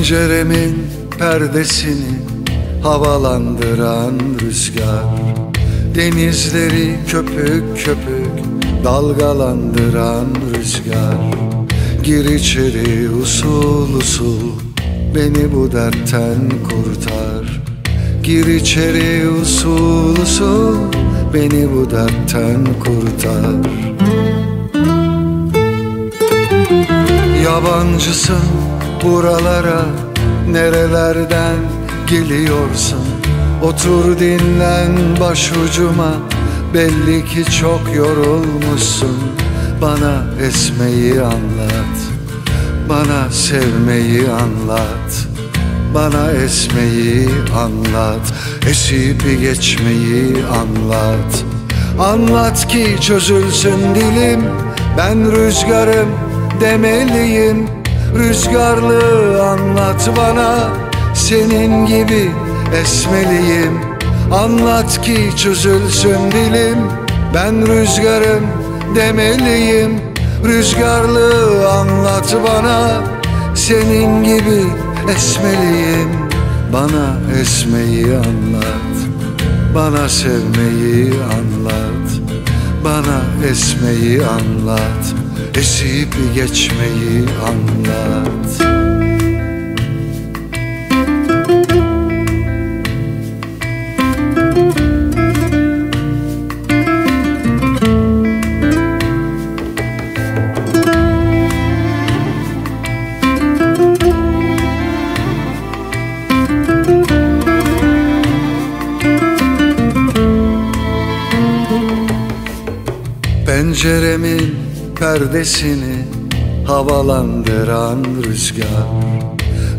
Penceremin perdesini havalandıran rüzgar, denizleri köpük köpük dalgalandıran rüzgar. Gir içeri usul usul, beni bu dertten kurtar. Gir içeri usul usul, beni bu dertten kurtar. Yabancısın buralara, nerelerden geliyorsun? Otur dinlen başucuma, belli ki çok yorulmuşsun. Bana esmeyi anlat, bana sevmeyi anlat. Bana esmeyi anlat, esip geçmeyi anlat. Anlat ki çözülsün dilim, ben rüzgarım demeliyim. Rüzgarlı anlat bana, senin gibi esmeliyim. Anlat ki çözülsün dilim, ben rüzgarım demeliyim. Rüzgarlı anlat bana, senin gibi esmeliyim. Bana esmeyi anlat, bana sevmeyi anlat. Bana esmeyi anlat, esip geçmeyi anlat. Penceremin perdesini havalandıran rüzgar,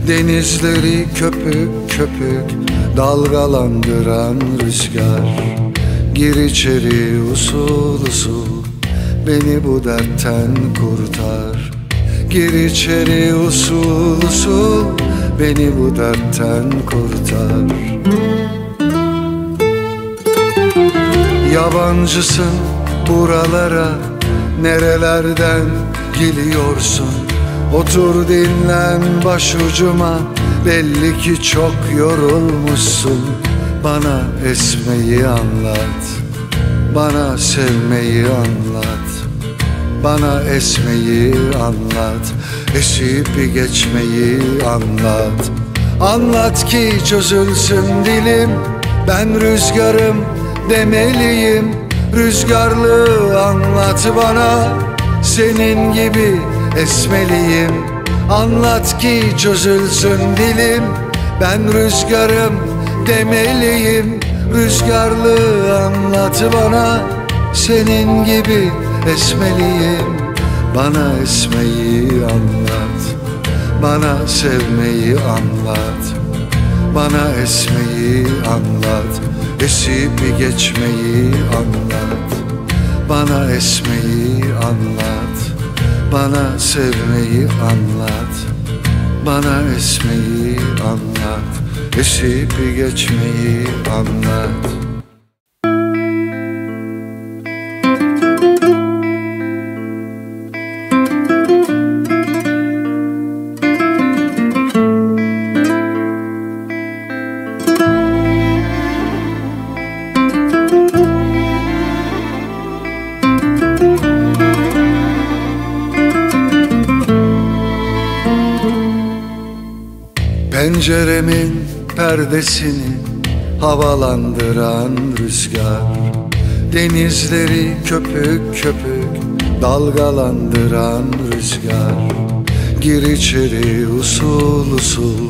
denizleri köpük köpük dalgalandıran rüzgar. Gir içeri usul usul, beni bu dertten kurtar. Gir içeri usul usul, beni bu dertten kurtar. Yabancısın buralara, nerelerden geliyorsun? Otur dinlen başucuma, belli ki çok yorulmuşsun. Bana esmeyi anlat, bana sevmeyi anlat. Bana esmeyi anlat, esip geçmeyi anlat. Anlat ki çözülsün dilim, ben rüzgarım demeliyim. Rüzgarlı anlat bana, senin gibi esmeliyim. Anlat ki çözülsün dilim, ben rüzgarım demeliyim. Rüzgarlı anlat bana, senin gibi esmeliyim. Bana esmeyi anlat, bana sevmeyi anlat. Bana esmeyi anlat, esip geçmeyi anlat. Bana esmeyi anlat, bana sevmeyi anlat. Bana esmeyi anlat, esip geçmeyi anlat. Penceremin perdesini havalandıran rüzgar, denizleri köpük köpük dalgalandıran rüzgar. Gir içeri usul usul,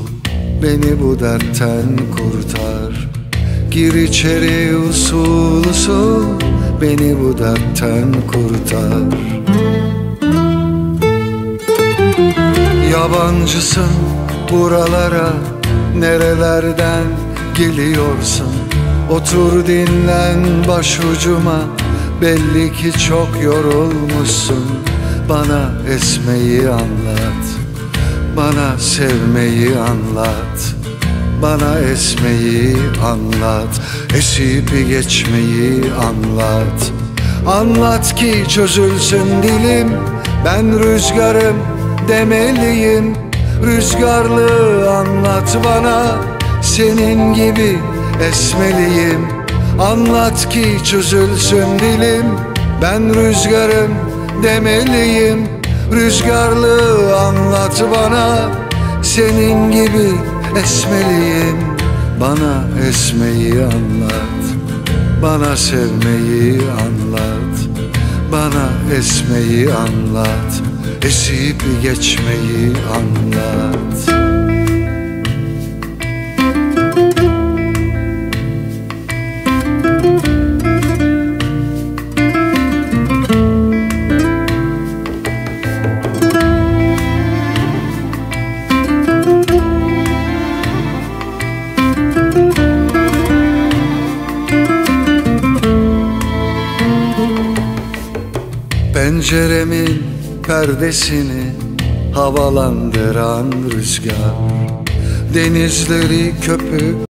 beni bu dertten kurtar. Gir içeri usul usul, beni bu dertten kurtar. Yabancısın buralara, nerelerden geliyorsun? Otur dinlen başucuma, belli ki çok yorulmuşsun. Bana esmeyi anlat, bana sevmeyi anlat. Bana esmeyi anlat, esip geçmeyi anlat. Anlat ki çözülsün dilim, ben rüzgarım demeliyim. Rüzgarlı anlat bana, senin gibi esmeliyim. Anlat ki çözülsün dilim, ben rüzgarım demeliyim. Rüzgarlı anlat bana, senin gibi esmeliyim. Bana esmeyi anlat, bana sevmeyi anlat. Bana esmeyi anlat, esip geçmeyi anlat. Penceremin perdesini havalandıran rüzgar, denizleri köpük